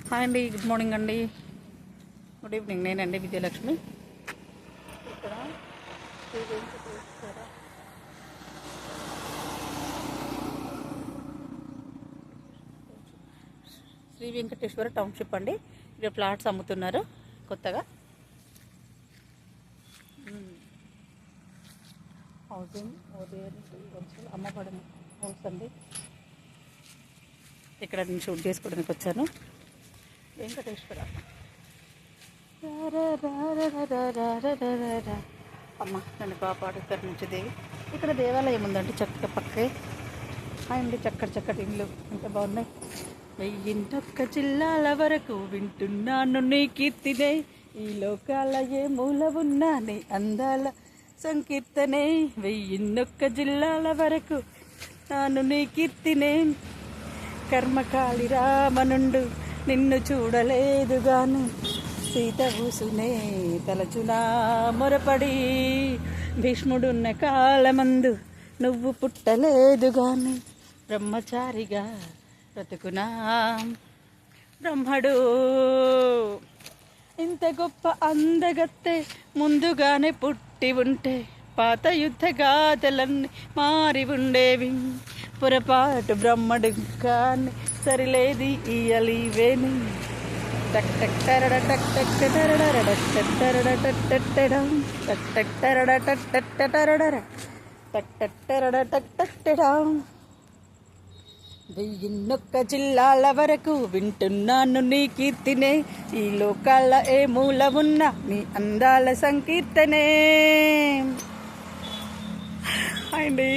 Hi అండి, good morning అండి, good evening. నేనండి విజయలక్ష్మి. ఇక్కడ శ్రీ వెంకటేశ్వర టౌన్షిప్ అండి. ఇక్కడ ప్లాట్స్ అమ్ముతున్నారు కొత్తగా. హౌసింగ్ అమ్మబడిన హౌస్ అండి. ఇక్కడ నేను షూట్ చేసుకోవడానికి వచ్చాను. వెంకటేశ్వర అమ్మ నన్ను కాపాడు ఇక్కడ నుంచి దేవి. ఇక్కడ దేవాలయం ఉందండి చక్కగా పక్కే. అండి చక్కటి ఇల్లు ఎంత బాగున్నాయి. 1001 జిల్లాల వరకు వింటున్నాను నీ కీర్తినే, ఈ లోకాల ఏ మూల ఉన్నా నీ అందాల సంకీర్తనే. 1001 జిల్లాల వరకు నాను నీ కీర్తినే, కర్మకాళి రామనుండు నిన్ను చూడలేదు గాని, సీత ఊసునే తలచునా మొరపడి, భీష్ముడున్న కాలమందు నువ్వు పుట్టలేదు గాని, బ్రహ్మచారిగా బ్రతుకునా బ్రహ్మడు. ఇంత గొప్ప అందగత్తె ముందుగానే పుట్టి ఉంటే, పాత యుద్ధ గాథలన్నీ మారి ఉండేవి. పొరపాటు బ్రహ్మడు కానీ సరిలేది ఇయలివేని. టక్ టక్ టరడ టక్ టక్ టరడ టక్ టరడ టక్ టక్ టడం టక్ టక్ టరడ టక్ టక్ టరడ టక్ టక్ టరడ టక్ టక్ టడం. 1001 జిల్లాల వరకు వింటున్నాను నీ కీర్తినే, ఈ లోకాల ఏ మూల ఉన్న నీ అందాల సంకీర్తనే. హాయ్ అండి,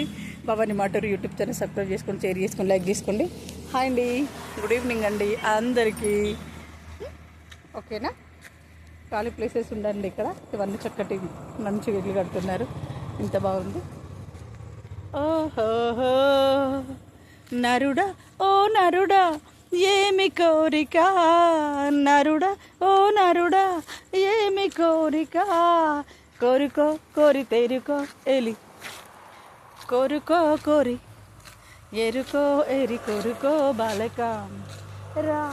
Bhavani Maturu YouTube channel subscribe చేసుకొని, షేర్ చేసుకొని, లైక్ చేసుకోండి. హాయ్ అండి, గుడ్ ఈవినింగ్ అండి అందరికీ. ఓకేనా, ఖాళీ ప్లేసెస్ ఉండండి ఇక్కడ. ఇవన్నీ చక్కటి మంచి ఇల్లు కడుతున్నారు, ఇంత బాగుంది. ఓహోహో నరుడా ఓ నరుడా ఏమి కోరిక, నరుడా ఓ నరుడా ఏమి కోరిక, కోరుకో కోరి తెరుకో ఎలి, కోరుకో కోరి ఎరుకో ఎరి, కోరుకో బాలక రా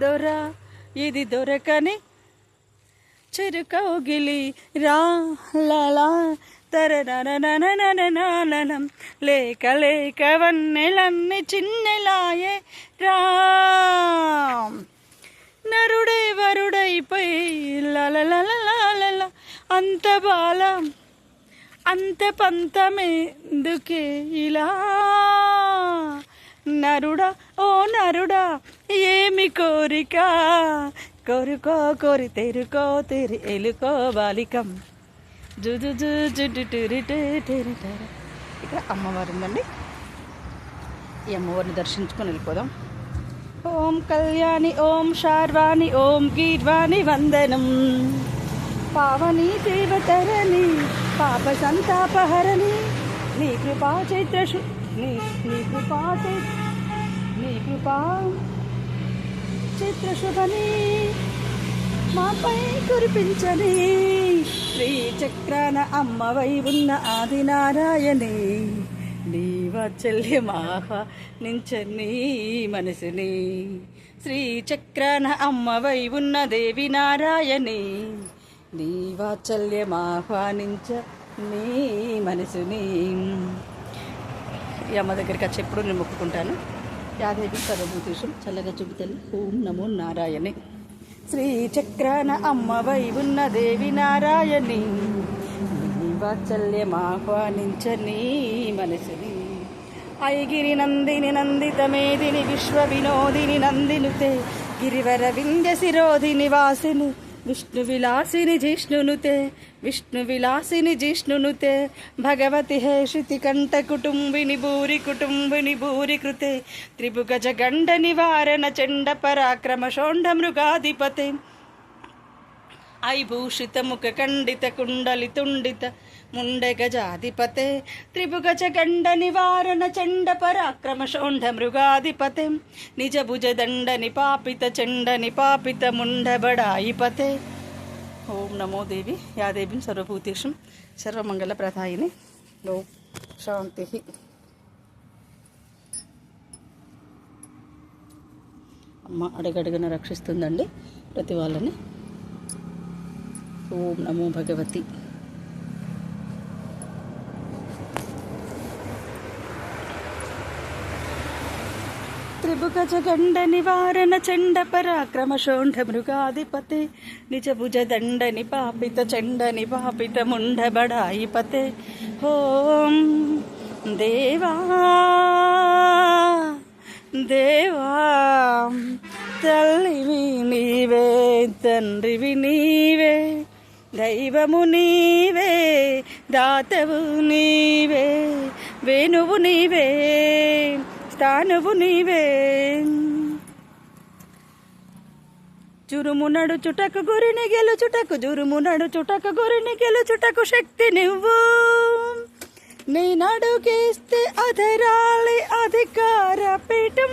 దొరా ఇది దొరకని చెరుకౌగిలి రా లలా తరనననననననం, లేక లేక వన్నెలన్నీ చిన్నెలాయే రా, నరుడే వరుడైపోయి లలలలలల, అంత బాల అంత పంతమెందుకే ఇలా, నరుడా ఓ నరుడా ఏమి కోరిక, కోరుకో కోరి తెరుకో తెరి ఎలుకో బాలికం జుజు ఇక్కడ అమ్మవారు ఉందండి. ఈ అమ్మవారిని దర్శించుకొని వెళ్ళిపోదాం. ఓం కళ్యాణి ఓం శార్వాణి ఓం గీర్వాణి వందనం, పావని దేవతరణి పాప సంతాపహరణి, నీ కృపా చైత్ర నీ కృపా చైత్ర శుభని మాపై కురిపించని, శ్రీ చక్రాన అమ్మవై ఉన్న ఆది నారాయణి, నీ వాత్సల్యం ఆహ్వానించని మనసుని, శ్రీ చక్రాన అమ్మవై ఉన్న దేవి నారాయణి, నీ వాత్సల్యం ఆహ్వానించని మనసుని. ఈ అమ్మ దగ్గరికి వచ్చి ఎప్పుడు నేను మొక్కుకుంటాను. యాదేవి సర్వభూతేషం చల్లగా చూపుతల్లి ఓం నమో నారాయణి, శ్రీ చక్రాన అమ్మవై ఉన్న దేవి నారాయణి, నీ వాత్సల్యం ఆహ్వానించని మనసుని. ఐగిరి నందిని నందిత మేదిని విశ్వ వినోదిని నందినుతే, గిరివర వింధ్య శిరోధిని వాసిని విష్ణు విలాసిని జిష్ణునుతే, విష్ణు విలాసిని జిష్ణునుతే, భగవతి హే శృతి కంఠ కుటుంబిని భూరి కృతే, త్రిభుగజ గండ నివారణ చండ పరాక్రమ షోండ మృగాధిపతే, ఐభూషిత ముఖ ఖండిత కుండలి తుండిత ముండే గజాధిపతే, త్రిభుగజ గండ నివారణ చండ పరాక్రమ షోండ మృగాధిపతే, నిజ భుజ దండ నిపాపిత చండ నిపాపిత ముండ బడాయిపతే. ఓం నమో దేవి యాదేవి సర్వభూతేషం సర్వమంగళ ప్రదాయిని. ఓం శాంతి. అమ్మ అడుగడుగున రక్షిస్తుందండి ప్రతి వాళ్ళని. ఓం నమో భగవతి. త్రిభుగజ గండ నివారణ చండ పరాక్రమ షోంఢ మృగాధిపతే నిజభుజ దండ నిపాపిత చండ నిపాపిత ముండ బడాయిపతే. ఓం దేవా దేవా తల్లివి నీవే, తండ్రివి నీవే, దైవము నీవే, దాతవు నీవే, వేణువు నీవే, స్థానువు నీవే. జురుము నడుచుటకు గురిని గెలుచుటకు, జురుము నడుచుటకు గురిని గెలుచుటకు శక్తి నువ్వు. నీ నడుకేస్తే అధరాలి అధికార పీఠం,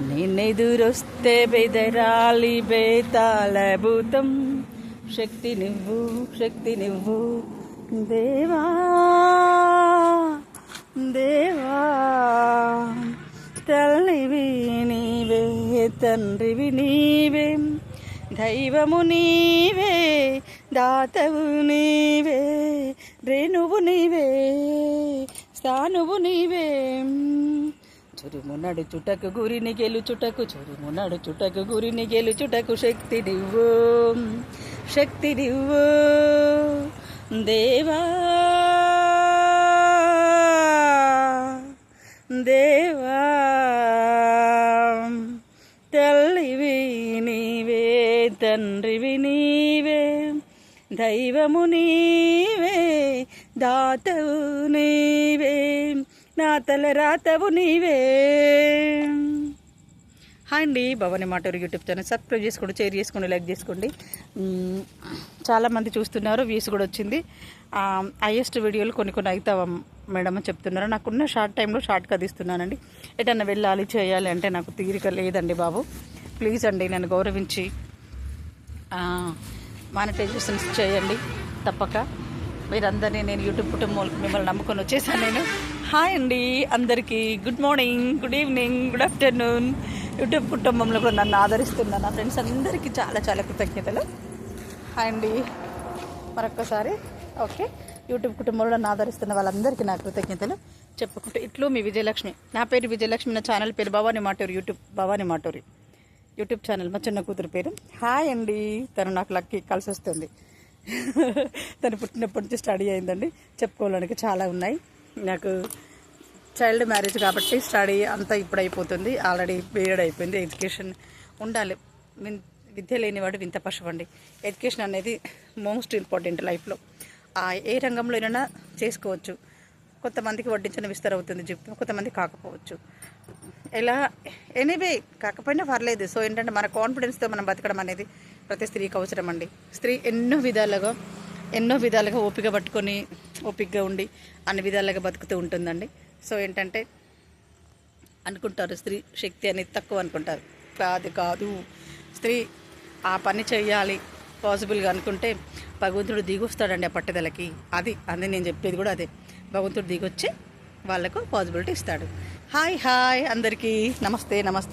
నిన్నెదురొస్తే బెదరాలి బేతాళ భూతం. శక్తి నువ్వు, శక్తి నువ్వు దేవా దేవా. తల్లివి నీవే, తండ్రివి నీవే, దైవము నీవే, దాతవు నీవే, రేణువు నీవే, స్థానువు నీవే. చురుము నడుచుటకు గురిని గెలుచుటకు, చురుము నడుచుటకు గురిని గెలుచుటకు శక్తి నువ్వు, శక్తి నువ్వు దేవా దేవా. తల్లివి నీవే, తండ్రివి నీవే, దైవము నీవే, దాతవు నీవే, నా తల రాతవు నీవే. హాయ్ అండి, Bhavani Maturi YouTube channel subscribe చేసుకోండి, షేర్ చేసుకోండి, లైక్ చేసుకోండి. చాలామంది చూస్తున్నారు, వ్యూస్ కూడా వచ్చింది. హైయెస్ట్ వీడియోలు కొన్ని అవుతావా మేడం అని చెప్తున్నారు. నాకున్న షార్ట్ టైంలో షార్ట్గా తీస్తున్నానండి. ఎటన్నా వెళ్ళాలి చేయాలి అంటే నాకు తీరిక లేదండి బాబు. ప్లీజ్ అండి నన్ను గౌరవించి మానిటైజేషన్స్ చేయండి తప్పక. మీరందరినీ నేను యూట్యూబ్ కుటుంబంలో మిమ్మల్ని నమ్ముకొని వచ్చేసాను నేను. హాయ్ అండి అందరికీ, good morning, good evening, good afternoon. YouTube కుటుంబంలో కూడా నన్ను ఆదరిస్తున్న నా ఫ్రెండ్స్ అందరికీ చాలా చాలా కృతజ్ఞతలు. హాయ్ అండి మరొక్కసారి. ఓకే, యూట్యూబ్ కుటుంబంలో నన్ను ఆదరిస్తున్న వాళ్ళందరికీ నా కృతజ్ఞతలు చెప్పుకుంటూ ఇట్లు మీ విజయలక్ష్మి. నా పేరు విజయలక్ష్మి, నా ఛానల్ పేరు Bhavani Maturi YouTube, Bhavani Maturi YouTube channel. మా చిన్న కూతురు పేరు. హాయ్ అండి, తను నాకు లక్కీ కలిసి వస్తుంది. తను పుట్టినప్పటి నుంచి స్టడీ అయిందండి. చెప్పుకోవడానికి చాలా ఉన్నాయి. నాకు చైల్డ్ మ్యారేజ్ కాబట్టి స్టడీ అంతా ఇప్పుడు అయిపోతుంది. ఆల్రెడీ పీరియడ్ అయిపోయింది. ఎడ్యుకేషన్ ఉండాలి. విద్య లేనివాడు వింత పశువండి. ఎడ్యుకేషన్ అనేది మోస్ట్ ఇంపార్టెంట్ లైఫ్లో. ఏ రంగంలో అయినా చేసుకోవచ్చు. కొంతమందికి వడ్డించిన విస్తర అవుతుంది జీవితం, కొంతమంది కాకపోవచ్చు. ఎలా ఎనీవే కాకపోయినా పర్లేదు. సో ఏంటంటే మన కాన్ఫిడెన్స్తో మనం బతకడం అనేది ప్రతి స్త్రీకి అవసరం అండి. స్త్రీ ఎన్నో విధాలుగా ఓపిక పట్టుకొని ఓపికగా ఉండి అన్ని విధాలుగా బతుకుతూ ఉంటుందండి. సో ఏంటంటే అనుకుంటారు స్త్రీ శక్తి అనేది తక్కువ అనుకుంటారు. కాదు స్త్రీ ఆ పని చేయాలి పాసిబుల్గా అనుకుంటే భగవంతుడు దిగొస్తాడండి ఆ పట్టుదలకి. అది నేను చెప్పేది కూడా అదే. భగవంతుడు దిగొచ్చి వాళ్ళకు పాసిబిలిటీ ఇస్తాడు. హాయ్ అందరికీ నమస్తే.